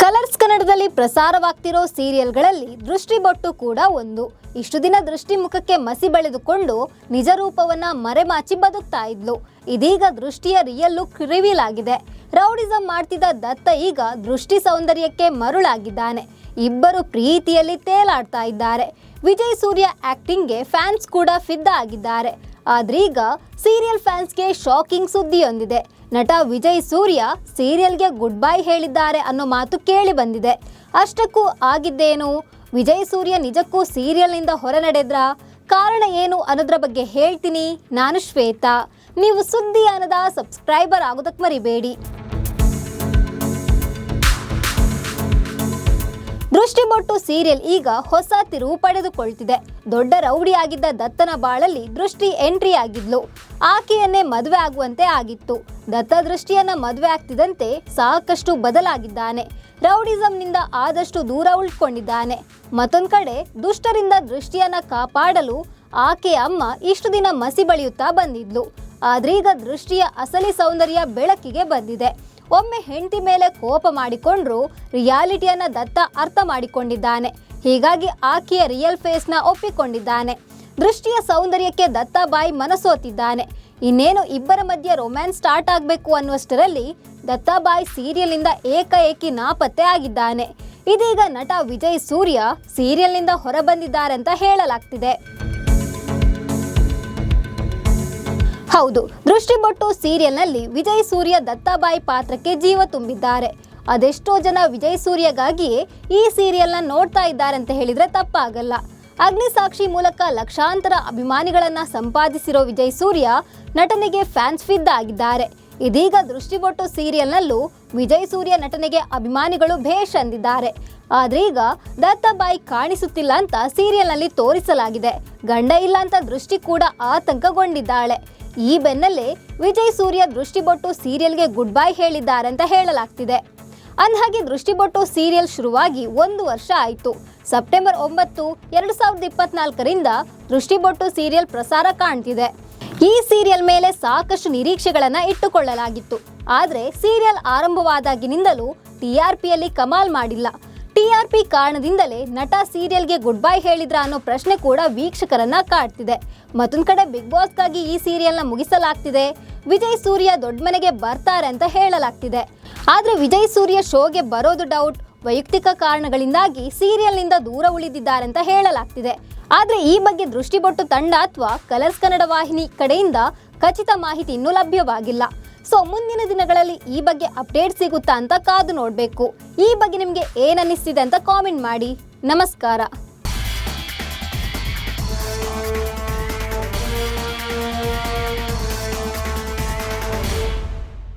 Colours ಕನ್ನಡದಲ್ಲಿ ಪ್ರಸಾರವಾಗ್ತಿರೋ ಸೀರಿಯಲ್ಗಳಲ್ಲಿ ದೃಷ್ಟಿಬೊಟ್ಟು ಕೂಡ ಒಂದು. ಇಷ್ಟು ದಿನ ದೃಷ್ಟಿ ಮುಖಕ್ಕೆ ಮಸಿ ಬಳಿದುಕೊಂಡು ನಿಜ ರೂಪವನ್ನ ಮರೆಮಾಚಿ ಬದುಕ್ತಾ ಇದ್ಲು. ಇದೀಗ ದೃಷ್ಟಿಯ ರಿಯಲ್ ಲುಕ್ ರಿವೀಲ್ ಆಗಿದೆ. ರೌಡಿಸಂ ಮಾಡ್ತಿದ್ದ ದತ್ತ ಈಗ ದೃಷ್ಟಿ ಸೌಂದರ್ಯಕ್ಕೆ ಮರುಳಾಗಿದ್ದಾನೆ. ಇಬ್ಬರು ಪ್ರೀತಿಯಲ್ಲಿ ತೇಲಾಡ್ತಾ ಇದ್ದಾರೆ. ವಿಜಯ್ ಸೂರ್ಯ ಆಕ್ಟಿಂಗ್ಗೆ ಫ್ಯಾನ್ಸ್ ಕೂಡ ಫಿದಾ ಆಗಿದ್ದಾರೆ. ಆದ್ರೀಗ ಸೀರಿಯಲ್ ಫ್ಯಾನ್ಸ್ಗೆ ಶಾಕಿಂಗ್ ಸುದ್ದಿಯೊಂದಿದೆ. ನಟ ವಿಜಯ್ ಸೂರ್ಯ ಸೀರಿಯಲ್ಗೆ ಗುಡ್ ಬೈ ಹೇಳಿದ್ದಾರೆ ಅನ್ನೋ ಮಾತು ಕೇಳಿ ಬಂದಿದೆ. ಅಷ್ಟಕ್ಕೂ ಆಗಿದ್ದೇನು? ವಿಜಯ್ ಸೂರ್ಯ ನಿಜಕ್ಕೂ ಸೀರಿಯಲ್ನಿಂದ ಹೊರ ನಡೆದ್ರಾ? ಕಾರಣ ಏನು ಅನ್ನೋದ್ರ ಬಗ್ಗೆ ಹೇಳ್ತೀನಿ. ನಾನು ಶ್ವೇತಾ. ನೀವು ಸುದ್ದಿ ಅನ್ನದ ಸಬ್ಸ್ಕ್ರೈಬರ್ ಆಗೋದಕ್ಕೆ ಮರಿಬೇಡಿ. ದೃಷ್ಟಿಬೊಟ್ಟು ಸೀರಿಯಲ್ ಈಗ ಹೊಸ ತಿರುವು ಪಡೆದುಕೊಳ್ತಿದೆ. ದೊಡ್ಡ ರೌಡಿಯಾಗಿದ್ದ ದತ್ತನ ಬಾಳಲ್ಲಿ ದೃಷ್ಟಿ ಎಂಟ್ರಿ ಆಗಿದ್ಲು. ಆಕೆಯನ್ನೇ ಮದುವೆ ಆಗುವಂತೆ ಆಗಿತ್ತು. ದತ್ತ ದೃಷ್ಟಿಯನ್ನ ಮದುವೆ ಆಗ್ತಿದ್ದಂತೆ ಸಾಕಷ್ಟು ಬದಲಾಗಿದ್ದಾನೆ. ರೌಡಿಸಂನಿಂದ ಆದಷ್ಟು ದೂರ ಉಳ್ಕೊಂಡಿದ್ದಾನೆ. ಮತ್ತೊಂದು ಕಡೆ ದುಷ್ಟರಿಂದ ದೃಷ್ಟಿಯನ್ನ ಕಾಪಾಡಲು ಆಕೆಯ ಅಮ್ಮ ಇಷ್ಟು ದಿನ ಮಸಿ ಬಳಿಯುತ್ತಾ ಬಂದಿದ್ಲು. ಆದ್ರೀಗ ದೃಷ್ಟಿಯ ಅಸಲಿ ಸೌಂದರ್ಯ ಬೆಳಕಿಗೆ ಬಂದಿದೆ. ಒಮ್ಮೆ ಹೆಂಡತಿ ಮೇಲೆ ಕೋಪ ಮಾಡಿಕೊಂಡ್ರು ರಿಯಾಲಿಟಿಯನ್ನ ದತ್ತ ಅರ್ಥ ಮಾಡಿಕೊಂಡಿದ್ದಾನೆ. ಹೀಗಾಗಿ ಆಕೆಯ ರಿಯಲ್ ಫೇಸ್ನ ಒಪ್ಪಿಕೊಂಡಿದ್ದಾನೆ. ದೃಷ್ಟಿಯ ಸೌಂದರ್ಯಕ್ಕೆ ದತ್ತ ಬಾಯಿ ಮನಸೋತಿದ್ದಾನೆ. ಇನ್ನೇನು ಇಬ್ಬರ ಮಧ್ಯೆ ರೊಮ್ಯಾನ್ಸ್ ಸ್ಟಾರ್ಟ್ ಆಗಬೇಕು ಅನ್ನುವಷ್ಟರಲ್ಲಿ ದತ್ತಾಬಾಯಿ ಸೀರಿಯಲ್ನಿಂದ ಏಕಾಏಕಿ ನಾಪತ್ತೆ ಆಗಿದ್ದಾನೆ. ಇದೀಗ ನಟ ವಿಜಯ್ ಸೂರ್ಯ ಸೀರಿಯಲ್ನಿಂದ ಹೊರಬಂದಿದ್ದಾರೆ ಅಂತ ಹೇಳಲಾಗ್ತಿದೆ. ಹೌದು, ದೃಷ್ಟಿಬೊಟ್ಟು ಸೀರಿಯಲ್ನಲ್ಲಿ ವಿಜಯ್ ಸೂರ್ಯ ದತ್ತಾಬಾಯಿ ಪಾತ್ರಕ್ಕೆ ಜೀವ ತುಂಬಿದ್ದಾರೆ. ಅದೆಷ್ಟೋ ಜನ ವಿಜಯ್ ಸೂರ್ಯಗಾಗಿಯೇ ಈ ಸೀರಿಯಲ್ನ ನೋಡ್ತಾ ಇದ್ದಾರೆ ಅಂತ ಹೇಳಿದ್ರೆ ತಪ್ಪಾಗಲ್ಲ. ಅಗ್ನಿಸಾಕ್ಷಿ ಮೂಲಕ ಲಕ್ಷಾಂತರ ಅಭಿಮಾನಿಗಳನ್ನ ಸಂಪಾದಿಸಿರೋ ವಿಜಯ್ ಸೂರ್ಯ ನಟನೆಗೆ ಫ್ಯಾನ್ಸ್ ಫಿದಾ ಆಗಿದ್ದಾರೆ. ಇದೀಗ ದೃಷ್ಟಿಬೊಟ್ಟು ಸೀರಿಯಲ್ನಲ್ಲೂ ವಿಜಯ್ ಸೂರ್ಯ ನಟನೆಗೆ ಅಭಿಮಾನಿಗಳು ಭೇಷ್ ಅಂದಿದ್ದಾರೆ. ಆದ್ರೀಗ ದತ್ತಾಬಾಯಿ ಕಾಣಿಸುತ್ತಿಲ್ಲ ಅಂತ ಸೀರಿಯಲ್ನಲ್ಲಿ ತೋರಿಸಲಾಗಿದೆ. ಗಂಡ ಇಲ್ಲ ಅಂತ ದೃಷ್ಟಿ ಕೂಡ ಆತಂಕಗೊಂಡಿದ್ದಾಳೆ. ಈ ಬೆನ್ನಲ್ಲೇ ವಿಜಯ್ ಸೂರ್ಯ ದೃಷ್ಟಿಬೊಟ್ಟು ಸೀರಿಯಲ್ಗೆ ಗುಡ್ ಬೈ ಹೇಳಿದ್ದಾರೆ ಅಂತ ಹೇಳಲಾಗ್ತಿದೆ. ಅಂದಹಾಗೆ ದೃಷ್ಟಿಬೊಟ್ಟು ಸೀರಿಯಲ್ ಶುರುವಾಗಿ 1 ವರ್ಷ ಆಯಿತು. ಸೆಪ್ಟೆಂಬರ್ 9, 2024ರಿಂದ ದೃಷ್ಟಿಬೊಟ್ಟು ಸೀರಿಯಲ್ ಪ್ರಸಾರ ಕಾಣ್ತಿದೆ. ಈ ಸೀರಿಯಲ್ ಮೇಲೆ ಸಾಕಷ್ಟು ನಿರೀಕ್ಷೆಗಳನ್ನು ಇಟ್ಟುಕೊಳ್ಳಲಾಗಿತ್ತು. ಆದರೆ ಸೀರಿಯಲ್ ಆರಂಭವಾದಾಗಿನಿಂದಲೂ TRPಯಲ್ಲಿ ಕಮಾಲ್ ಮಾಡಿಲ್ಲ. TRP ಕಾರಣದಿಂದಲೇ ನಟ ಸೀರಿಯಲ್ಗೆ ಗುಡ್ ಬೈ ಹೇಳಿದ್ರ ಅನ್ನೋ ಪ್ರಶ್ನೆ ಕೂಡ ವೀಕ್ಷಕರನ್ನ ಕಾಡ್ತಿದೆ. ಮತ್ತೊಂದು ಕಡೆ ಬಿಗ್ ಬಾಸ್ಗಾಗಿ ಈ ಸೀರಿಯಲ್ನ ಮುಗಿಸಲಾಗ್ತಿದೆ. ವಿಜಯ್ ಸೂರ್ಯ ದೊಡ್ಡ ಮನೆಗೆ ಬರ್ತಾರೆ ಅಂತ ಹೇಳಲಾಗ್ತಿದೆ. ಆದ್ರೆ ವಿಜಯ್ ಸೂರ್ಯ ಶೋಗೆ ಬರೋದು ಡೌಟ್. ವೈಯಕ್ತಿಕ ಕಾರಣಗಳಿಂದಾಗಿ ಸೀರಿಯಲ್ನಿಂದ ದೂರ ಉಳಿದಿದ್ದಾರೆ ಅಂತ ಹೇಳಲಾಗ್ತಿದೆ. ಆದ್ರೆ ಈ ಬಗ್ಗೆ ದೃಷ್ಟಿಬೊಟ್ಟು ತಂಡ ಅಥವಾ ಕಲರ್ಸ್ ಕನ್ನಡ ವಾಹಿನಿ ಕಡೆಯಿಂದ ಖಚಿತ ಮಾಹಿತಿ ಇನ್ನೂ ಲಭ್ಯವಾಗಿಲ್ಲ. ಸೊ ಮುಂದಿನ ದಿನಗಳಲ್ಲಿ ಈ ಬಗ್ಗೆ ಅಪ್ಡೇಟ್ ಸಿಗುತ್ತಾ ಅಂತ ಕಾದು ನೋಡಬೇಕು. ಈ ಬಗ್ಗೆ ನಿಮಗೆ ಏನನ್ನಿಸ್ತಿದೆ ಅಂತ ಕಾಮೆಂಟ್ ಮಾಡಿ. ನಮಸ್ಕಾರ.